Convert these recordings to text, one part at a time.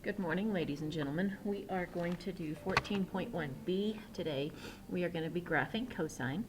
Good morning, ladies and gentlemen. We are going to do 14.1b today. We are going to be graphing cosine.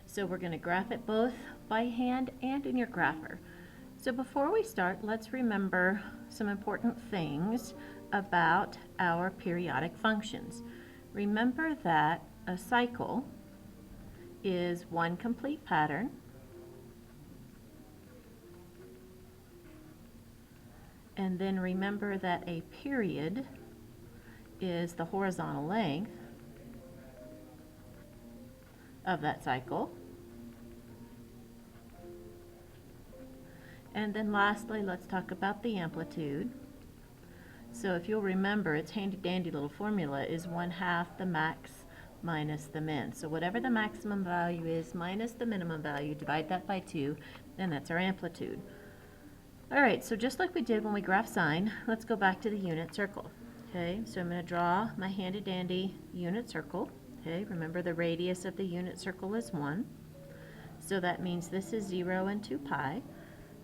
So we're going to graph it both by hand and in your grapher. So before we start, let's remember some important things about our periodic functions. Remember that a cycle is one complete pattern, and then remember that a period is the horizontal length of that cycle. And then lastly, let's talk about the amplitude. So if you'll remember, its handy dandy little formula is 1/2 the max minus the min. So whatever the maximum value is minus the minimum value, divide that by 2, and that's our amplitude. Alright, so just like we did when we graphed sine, let's go back to the unit circle. Okay, so I'm going to draw my handy dandy unit circle. Okay, remember the radius of the unit circle is 1. So that means this is 0 and 2 pi.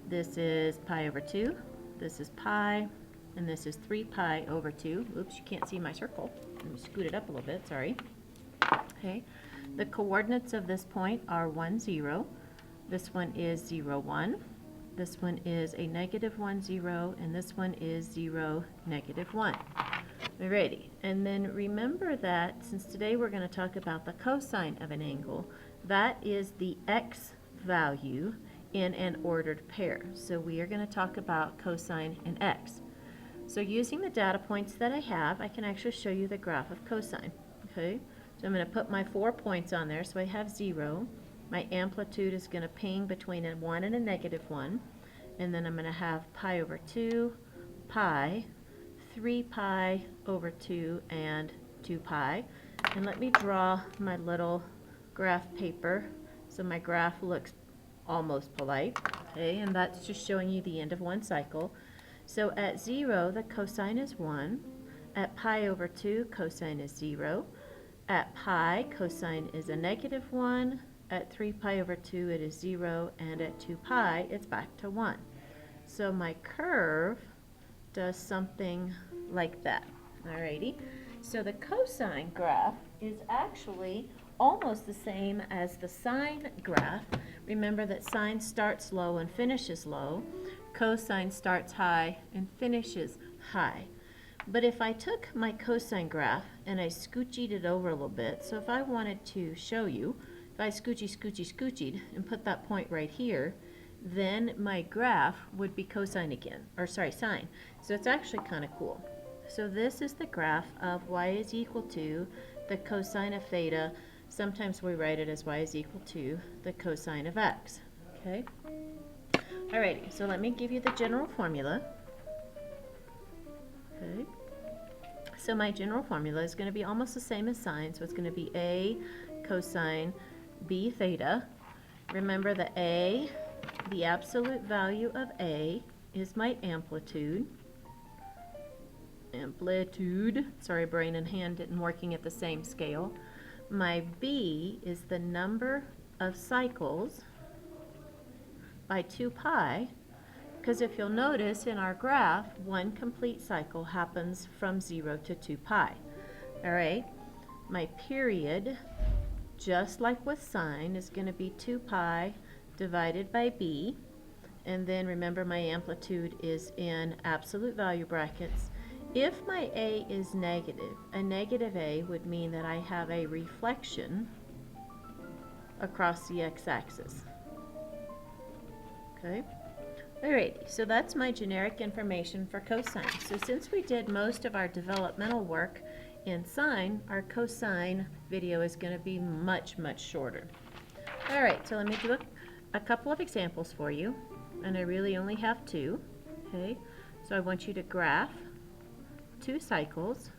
This is pi over 2. This is pi. And this is 3 pi over 2. Oops, you can't see my circle. Let me scoot it up a little bit, sorry. Okay, the coordinates of this point are 1, 0. This one is 0, 1. This one is a -1, 0, and this one is 0, -1. Alrighty, and then remember that since today we're going to talk about the cosine of an angle, that is the x value in an ordered pair. So we are going to talk about cosine and x. So using the data points that I have, I can actually show you the graph of cosine. Okay, so I'm going to put my 4 points on there. So I have 0. My amplitude is going to ping between a 1 and a -1. And then I'm going to have pi over 2, pi, 3 pi over 2, and 2 pi. And let me draw my little graph paper so my graph looks almost polite. Okay, and that's just showing you the end of one cycle. So at 0, the cosine is 1. At pi over 2, cosine is 0. At pi, cosine is a -1. At 3 pi over 2, it is 0, and at 2 pi, it's back to 1. So my curve does something like that. Alrighty, so the cosine graph is actually almost the same as the sine graph. Remember that sine starts low and finishes low. Cosine starts high and finishes high. But if I took my cosine graph and I scoochied it over a little bit, so if I wanted to show you, if I scoochied and put that point right here, then my graph would be cosine again, or sorry, sine. So it's actually kind of cool. So this is the graph of y is equal to the cosine of theta. Sometimes we write it as y is equal to the cosine of x. Okay? Alrighty, so let me give you the general formula. Okay. So my general formula is going to be almost the same as sine, so it's going to be a cosine b theta. Remember that a, the absolute value of a, is my amplitude. Sorry, brain and hand didn't working at the same scale. My b is the number of cycles by 2 pi, because if you'll notice in our graph, one complete cycle happens from 0 to 2 pi. Alright, my period, just like with sine, is going to be 2 pi divided by b, and then remember my amplitude is in absolute value brackets. If my a is negative, a negative a would mean that I have a reflection across the x-axis. Okay? Alrighty, so that's my generic information for cosine. So since we did most of our developmental work in sine, our cosine video is going to be much, much shorter. Alright, so let me do a couple of examples for you, and I really only have 2. Okay, so I want you to graph 2 cycles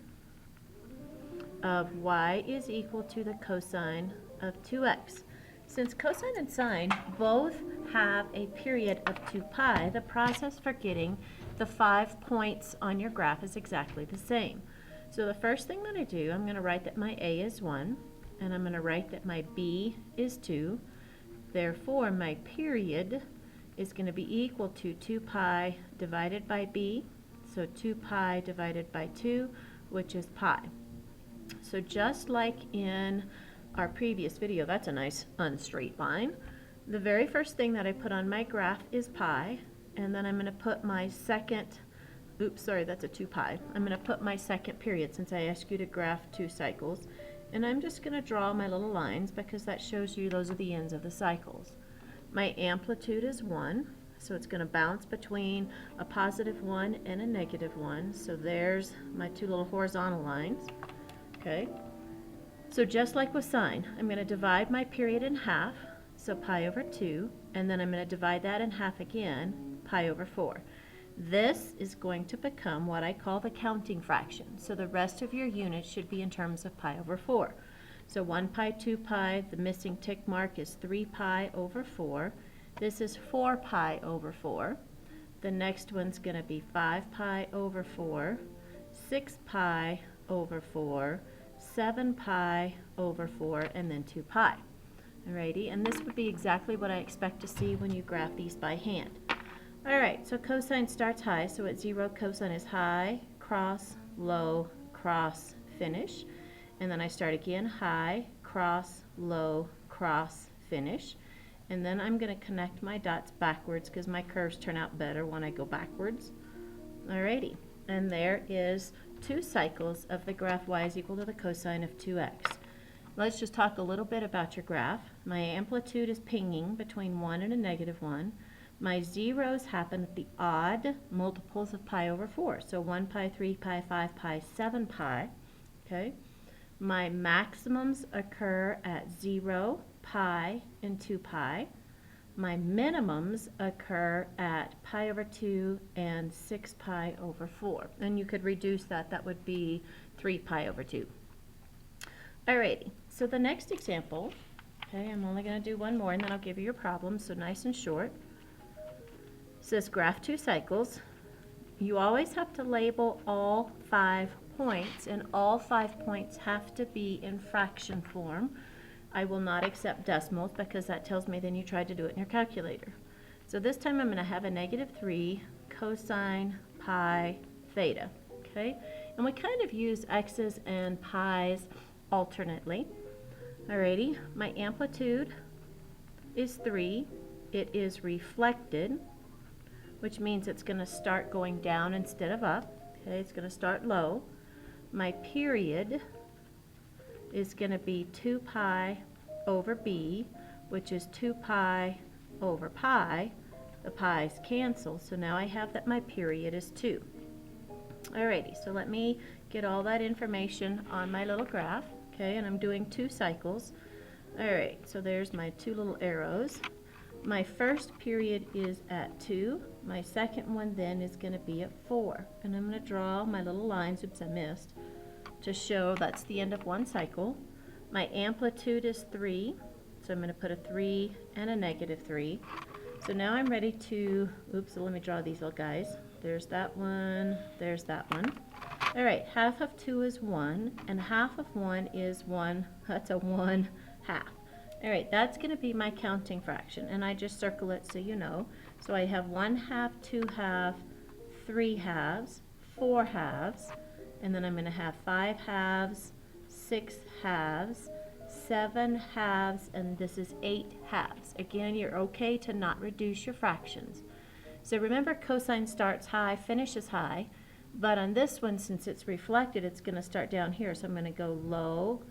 of y is equal to the cosine of 2x. Since cosine and sine both have a period of 2 pi, the process for getting the 5 points on your graph is exactly the same. So the first thing I'm going to do, I'm going to write that my a is 1, and I'm going to write that my b is 2. Therefore, my period is going to be equal to 2 pi divided by b. So 2 pi divided by 2, which is pi. So just like in our previous video, that's a nice unstraight line. The very first thing that I put on my graph is pi, and then I'm going to put my second, oops, sorry, that's a 2 pi. I'm going to put my second period since I asked you to graph 2 cycles. And I'm just going to draw my little lines because that shows you those are the ends of the cycles. My amplitude is 1, so it's going to bounce between a positive 1 and a negative 1. So there's my 2 little horizontal lines. Okay. So just like with sine, I'm going to divide my period in half, so pi over 2, and then I'm going to divide that in half again, pi over 4. This is going to become what I call the counting fraction. So the rest of your units should be in terms of pi over 4. So 1 pi, 2 pi, the missing tick mark is 3 pi over 4. This is 4 pi over 4. The next one's going to be 5 pi over 4, 6 pi over 4, 7 pi over 4, and then 2 pi. Alrighty, and this would be exactly what I expect to see when you graph these by hand. Alright, so cosine starts high, so at 0 cosine is high, cross, low, cross, finish. And then I start again, high, cross, low, cross, finish. And then I'm going to connect my dots backwards because my curves turn out better when I go backwards. Alrighty, and there is 2 cycles of the graph y is equal to the cosine of 2x. Let's just talk a little bit about your graph. My amplitude is pinging between 1 and a negative 1. My zeros happen at the odd multiples of pi over 4. So 1 pi, 3 pi, 5 pi, 7 pi. Okay. My maximums occur at 0, pi, and 2 pi. My minimums occur at pi over 2 and 6 pi over 4. And you could reduce that. That would be 3 pi over 2. Alrighty, so the next example, okay, I'm only going to do one more and then I'll give you your problem, so nice and short. It says graph 2 cycles. You always have to label all 5 points, and all 5 points have to be in fraction form. I will not accept decimals because that tells me then you tried to do it in your calculator. So this time I'm going to have a negative 3 cosine pi theta. Okay, and we kind of use x's and pi's alternately. Alrighty, my amplitude is 3. It is reflected, which means it's going to start going down instead of up. Okay, it's going to start low. My period is going to be 2 pi over b, which is 2 pi over pi. The pi's cancel, so now I have that my period is 2. Alrighty, so let me get all that information on my little graph. Okay, and I'm doing 2 cycles. Alright, so there's my 2 little arrows. My first period is at 2. My second one then is going to be at 4. And I'm going to draw my little lines, oops, I missed, to show that's the end of one cycle. My amplitude is 3, so I'm going to put a 3 and a negative 3. So now I'm ready to, oops, so let me draw these little guys. There's that one, there's that one. Alright, half of 2 is 1, and half of 1 is 1, that's a 1 half. Alright, that's going to be my counting fraction, and I just circle it so you know. So I have 1 half, 2 half, 3 halves, 4 halves, and then I'm going to have 5 halves, 6 halves, 7 halves, and this is 8 halves. Again, you're okay to not reduce your fractions. So remember, cosine starts high, finishes high, but on this one, since it's reflected, it's going to start down here. So I'm going to go low,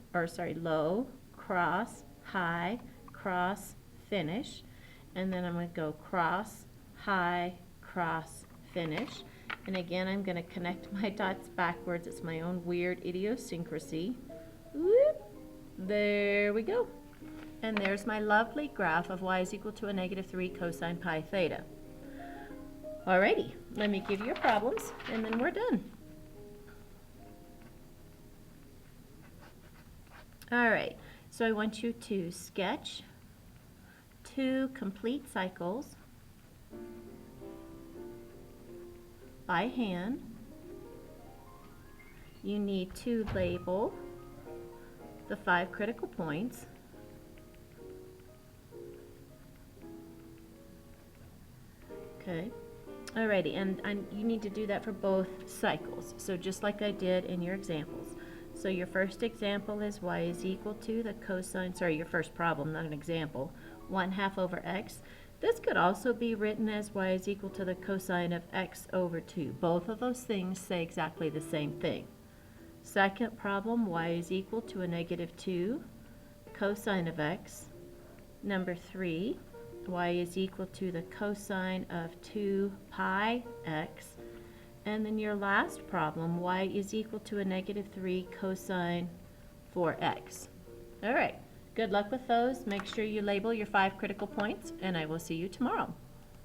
cross, high, cross, finish, and then I'm going to go cross, high, cross, finish. And again, I'm going to connect my dots backwards. It's my own weird idiosyncrasy. Whoop. There we go. And there's my lovely graph of y is equal to a negative 3 cosine pi theta. Alrighty, let me give you your problems, and then we're done. Alright, so I want you to sketch 2 complete cycles by hand. You need to label the 5 critical points. Okay. Alrighty, and you need to do that for both cycles. So just like I did in your examples. So your first example is y is equal to the cosine, sorry, your first problem, not an example, 1/2 over x. This could also be written as y is equal to the cosine of x over 2. Both of those things say exactly the same thing. Second problem, y is equal to a -2 cosine of x. Number 3, y is equal to the cosine of 2 pi x. And then your last problem, y is equal to a -3 cosine 4x. All right, good luck with those. Make sure you label your 5 critical points, and I will see you tomorrow.